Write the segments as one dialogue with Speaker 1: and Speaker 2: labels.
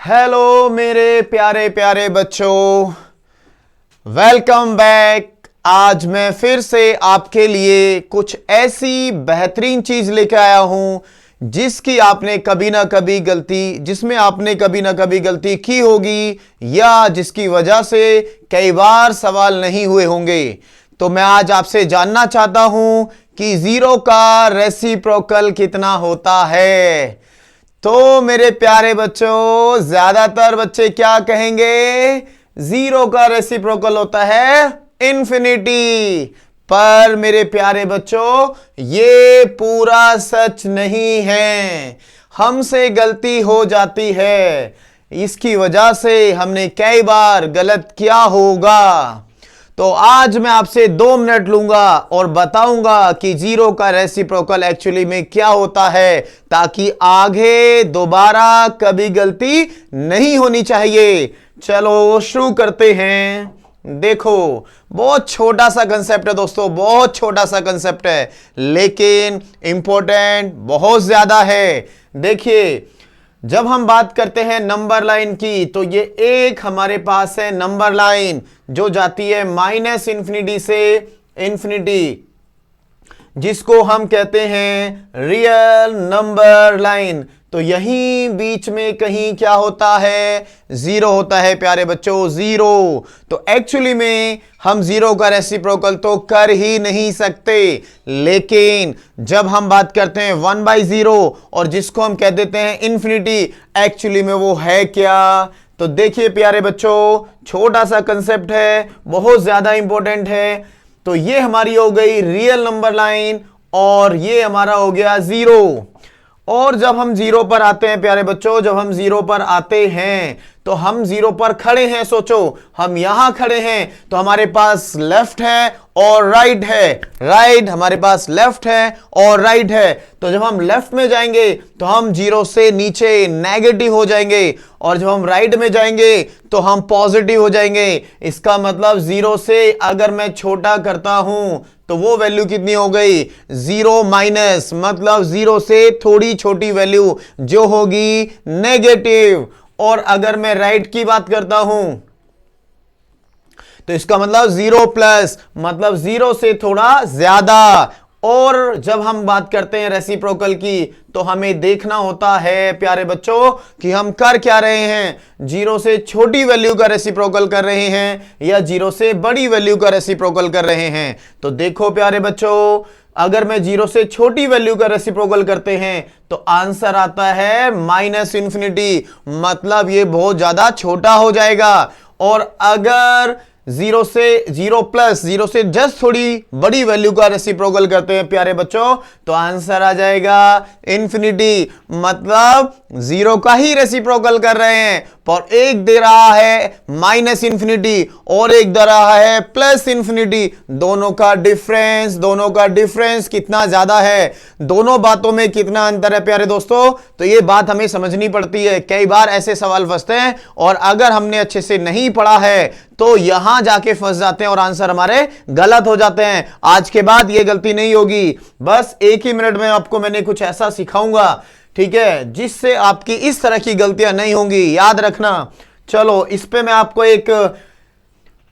Speaker 1: Hello मेरे प्यारे प्यारे बच्चों, वेलकम बैक। आज मैं फिर से आपके लिए कुछ ऐसी बेहतरीन चीज लेकर आया हूं जिसमें आपने कभी ना कभी गलती की होगी या जिसकी वजह से कई बार सवाल नहीं हुए होंगे। तो मैं आज आपसे जानना चाहता हूं कि जीरो का रेसिप्रोकल कितना होता है। तो मेरे प्यारे बच्चों, ज्यादातर बच्चे क्या कहेंगे? जीरो का रेसिप्रोकल होता है इंफिनिटी। पर मेरे प्यारे बच्चों, ये पूरा सच नहीं है। हमसे गलती हो जाती है, इसकी वजह से हमने कई बार गलत किया होगा। तो आज मैं आपसे 2 मिनट लूंगा और बताऊंगा कि जीरो का रेसिप्रोकल एक्चुअली में क्या होता है, ताकि आगे दोबारा कभी गलती नहीं होनी चाहिए। चलो शुरू करते हैं। देखो, बहुत छोटा सा कंसेप्ट है दोस्तों, बहुत छोटा सा कंसेप्ट है, लेकिन इंपॉर्टेंट बहुत ज्यादा है। देखिए, जब हम बात करते हैं नंबर लाइन की, तो ये एक हमारे पास है नंबर लाइन जो जाती है माइनस इंफिनिटी से इंफिनिटी, जिसको हम कहते हैं रियल नंबर लाइन। तो यहीं बीच में कहीं क्या होता है? जीरो होता है प्यारे बच्चों, जीरो। तो एक्चुअली में हम जीरो का रेसिप्रोकल तो कर ही नहीं सकते, लेकिन जब हम बात करते हैं 1/0 और जिसको हम कह देते हैं इंफिनिटी, एक्चुअली में वो है क्या? तो देखिए प्यारे बच्चों, छोटा सा कंसेप्ट है, बहुत ज्यादा इंपॉर्टेंट है। तो ये हमारी हो गई रियल नंबर लाइन और ये हमारा हो गया जीरो। और जब हम जीरो पर आते हैं प्यारे बच्चों, जब हम जीरो पर आते हैं तो हम जीरो पर खड़े हैं। सोचो, हम यहां खड़े हैं तो हमारे पास लेफ्ट है और राइट है। राइट, हमारे पास लेफ्ट है और राइट है। तो जब हम लेफ्ट में जाएंगे तो हम जीरो से नीचे नेगेटिव हो जाएंगे, और जब हम राइट में जाएंगे तो हम पॉजिटिव हो जाएंगे। इसका मतलब जीरो से अगर मैं छोटा करता हूं तो वो वैल्यू कितनी हो गई? जीरो माइनस, मतलब जीरो से थोड़ी छोटी वैल्यू जो होगी नेगेटिव। और अगर मैं राइट की बात करता हूं तो इसका मतलब जीरो प्लस, मतलब जीरो से थोड़ा ज्यादा। और जब हम बात करते हैं रेसिप्रोकल की, तो हमें देखना होता है प्यारे बच्चों कि हम कर क्या रहे हैं। जीरो से छोटी वैल्यू का रेसिप्रोकल कर रहे हैं या जीरो से बड़ी वैल्यू का रेसिप्रोकल कर रहे हैं। तो देखो प्यारे बच्चों, अगर मैं जीरो से छोटी वैल्यू का रेसिप्रोकल करते हैं तो आंसर आता है माइनस इंफिनिटी, मतलब ये बहुत ज्यादा छोटा हो जाएगा। और अगर जीरो प्लस, जीरो से जस्ट थोड़ी बड़ी वैल्यू का रेसिप्रोकल करते हैं प्यारे बच्चों, तो आंसर आ जाएगा इंफिनिटी, मतलब जीरो का ही रेसिप्रोकल कर रहे हैं। पर एक दे रहा है माइनस इंफिनिटी और एक दे रहा है प्लस इंफिनिटी। दोनों का डिफरेंस कितना ज्यादा है, दोनों बातों में कितना अंतर है प्यारे दोस्तों। तो ये बात हमें समझनी पड़ती है। कई बार ऐसे सवाल फंसते हैं और अगर हमने अच्छे से नहीं पढ़ा है तो यहां जाके फंस जाते हैं और आंसर हमारे गलत हो जाते हैं। आज के बाद ये गलती नहीं होगी। बस एक ही मिनट में आपको मैंने कुछ ऐसा सिखाऊंगा, ठीक है, जिससे आपकी इस तरह की गलतियां नहीं होंगी, याद रखना। चलो, इस पे मैं आपको एक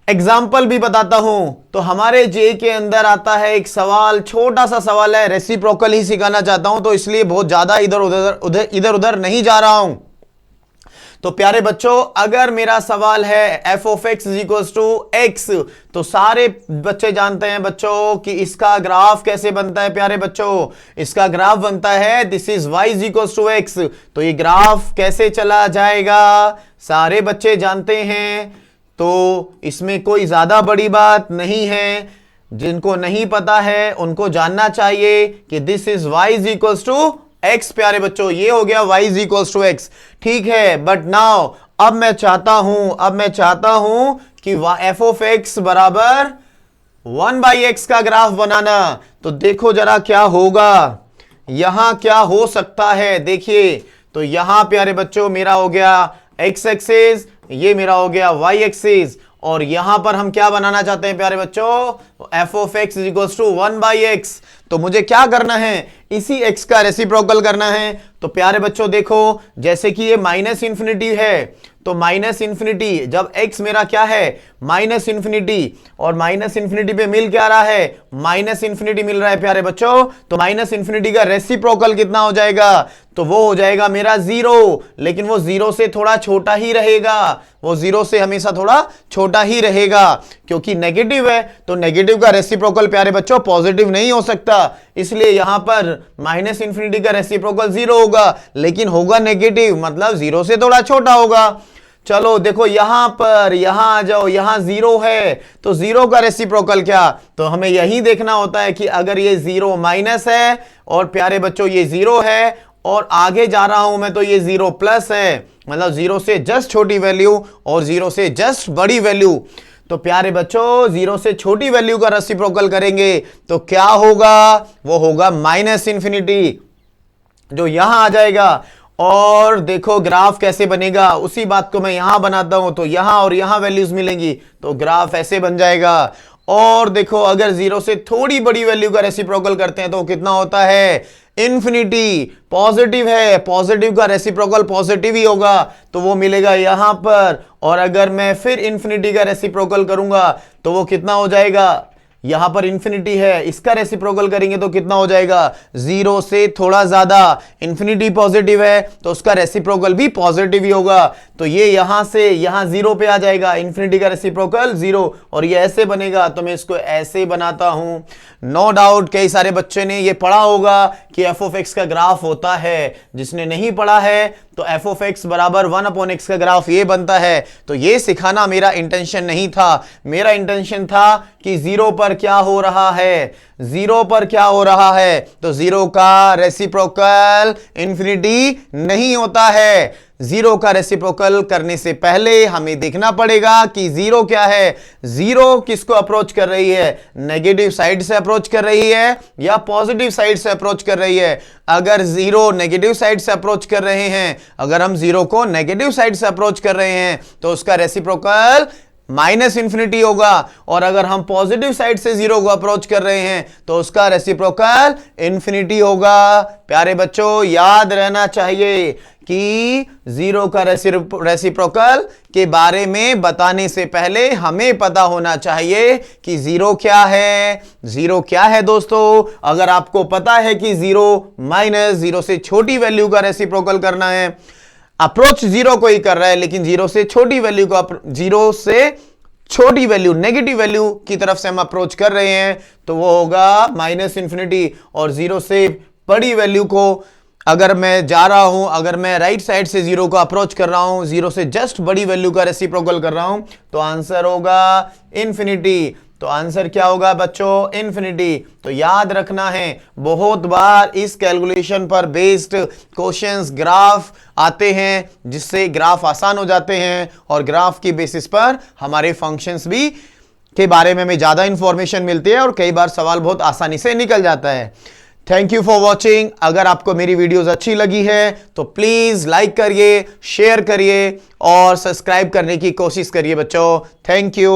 Speaker 1: एग्जाम्पल भी बताता हूं। तो हमारे जे के अंदर आता है एक सवाल, छोटा सा सवाल है, रेसिप्रोकल ही सिखाना चाहता हूं, तो इसलिए बहुत ज्यादा इधर उधर नहीं जा रहा हूं। तो प्यारे बच्चों, अगर मेरा सवाल है F of X is equals to X, तो सारे बच्चे जानते हैं बच्चों कि इसका ग्राफ कैसे बनता है। प्यारे बच्चों, इसका ग्राफ बनता है this is Y is equals to X. तो ये ग्राफ कैसे चला जाएगा सारे बच्चे जानते हैं, तो इसमें कोई ज्यादा बड़ी बात नहीं है। जिनको नहीं पता है उनको जानना चाहिए कि this is Y is equals to X. प्यारे बच्चों, ये हो गया y is equals to X, ठीक है। बट नाउ अब मैं चाहता हूं कि f ऑफ एक्स बराबर 1/x का ग्राफ बनाना। तो देखो जरा क्या होगा, यहां क्या हो सकता है। देखिए, तो यहां प्यारे बच्चों मेरा हो गया x एक्सिस, ये मेरा हो गया y एक्सिस, और यहां पर हम क्या बनाना चाहते हैं प्यारे बच्चों? f of X is equals to 1/x। तो मुझे क्या करना है, इसी x का रेसिप्रोकल करना है। तो प्यारे बच्चों देखो, जैसे कि ये माइनस इंफिनिटी है, तो माइनस इंफिनिटी जब x मेरा क्या है माइनस इंफिनिटी, और माइनस इंफिनिटी पे मिल क्या रहा है माइनस इंफिनिटी मिल रहा है प्यारे बच्चों, तो माइनस इंफिनिटी का रेसिप्रोकल कितना हो जाएगा, तो वो हो जाएगा मेरा 0, लेकिन वो 0 से थोड़ा छोटा ही रहेगा, वो 0 से हमेशा थोड़ा छोटा ही रहेगा, क्योंकि नेगेटिव है तो नेगेटिव का रेसिप्रोकल प्यारे बच्चों पॉजिटिव नहीं हो सकता, इसलिए यहां पर माइनस इंफिनिटी का रेसिप्रोकल 0 होगा, लेकिन होगा नेगेटिव, मतलब 0 से थोड़ा छोटा होगा। चलो देखो यहां पर, यहां आ जाओ, यहां 0 है तो 0 का रेसिप्रोकल क्या, तो हमें यही देखना होता है कि अगर ये 0 माइनस है और प्यारे बच्चों ये 0 है और आगे जा रहा हूं मैं तो ये 0 प्लस है, मतलब 0 से जस्ट छोटी वैल्यू और 0 से जस्ट बड़ी वैल्यू, तो प्यारे बच्चों 0 से छोटी वैल्यू का रेसिप्रोकल करेंगे तो क्या होगा, वो होगा माइनस इंफिनिटी, जो यहां आ जाएगा। और देखो ग्राफ कैसे बनेगा, उसी बात को मैं यहां बनाता हूं, तो यहां और यहां वैल्यूज मिलेंगी तो ग्राफ ऐसे बन जाएगा। और देखो अगर 0 से थोड़ी बड़ी वैल्यू का रेसिप्रोकल करते हैं तो कितना होता है इंफिनिटी, पॉजिटिव है, पॉजिटिव का रेसिप्रोकल पॉजिटिव ही होगा, तो वो मिलेगा यहां पर। और अगर मैं फिर इंफिनिटी का रेसिप्रोकल करूंगा तो वो कितना हो जाएगा, यहां पर इंफिनिटी है, इसका रेसिप्रोकल करेंगे तो कितना हो जाएगा 0 से थोड़ा ज्यादा, इंफिनिटी पॉजिटिव है तो उसका रेसिप्रोकल भी पॉजिटिव ही होगा, तो ये यहां से यहां 0 पे आ जाएगा, इंफिनिटी का रेसिप्रोकल 0, और ये ऐसे बनेगा, तो मैं इसको ऐसे बनाता हूं। नो डाउट कई सारे बच्चे ने ये पढ़ा होगा कि एफ ऑफ एक्स का ग्राफ होता है, जिसने नहीं पढ़ा है तो एफ ऑफ एक्स बराबर 1/x का ग्राफ ये बनता है, तो ये सिखाना मेरा इंटेंशन नहीं था, मेरा इंटेंशन था कि 0 पर क्या हो रहा है, 0 पर क्या हो रहा है, तो 0 का रेसिप्रोकल इंफिनिटी नहीं होता है। 0 का रेसिप्रोकल करने से पहले हमें देखना पड़ेगा कि 0 क्या है, 0 किसको अप्रोच कर रही है, नेगेटिव साइड से अप्रोच कर रही है या पॉजिटिव साइड से अप्रोच कर रही है। अगर 0 नेगेटिव साइड से अप्रोच कर रहे हैं, अगर हम 0 को नेगेटिव साइड से अप्रोच कर रहे हैं तो उसका रेसिप्रोकल माइनस इंफिनिटी होगा, और अगर हम पॉजिटिव साइड से 0 को अप्रोच कर रहे हैं तो उसका रेसिप्रोकल इंफिनिटी होगा। प्यारे बच्चों याद रहना चाहिए कि 0 का रेसिप्रोकल के बारे में बताने से पहले हमें पता होना चाहिए कि 0 क्या है। 0 क्या है दोस्तों, अगर आपको पता है कि 0 माइनस 0 से छोटी वैल्यू का रेसिप्रोकल करना है, अप्रोच 0 को ही कर रहा है लेकिन 0 से छोटी वैल्यू को, 0 से छोटी वैल्यू नेगेटिव वैल्यू की तरफ से हम अप्रोच कर रहे हैं तो वो होगा माइनस इंफिनिटी, और 0 से बड़ी वैल्यू को अगर मैं जा रहा हूं, अगर मैं राइट साइड से 0 को अप्रोच कर रहा हूं, 0 से जस्ट बड़ी वैल्यू का रेसिप्रोकल कर रहा हूं, तो आंसर होगा इंफिनिटी। तो आंसर क्या होगा बच्चों इंफिनिटी। तो याद रखना है, बहुत बार इस कैलकुलेशन पर बेस्ड क्वेश्चंस ग्राफ आते हैं जिससे ग्राफ आसान हो जाते हैं, और ग्राफ की बेसिस पर हमारे फंक्शंस भी के बारे में हमें ज्यादा इंफॉर्मेशन मिलती है और कई बार सवाल बहुत आसानी से निकल जाता है। Thank you for watching. अगर आपको मेरी वीडियोस अच्छी लगी है तो प्लीज लाइक करिए, शेयर करिए और सब्सक्राइब करने की कोशिश करिए बच्चों। Thank you.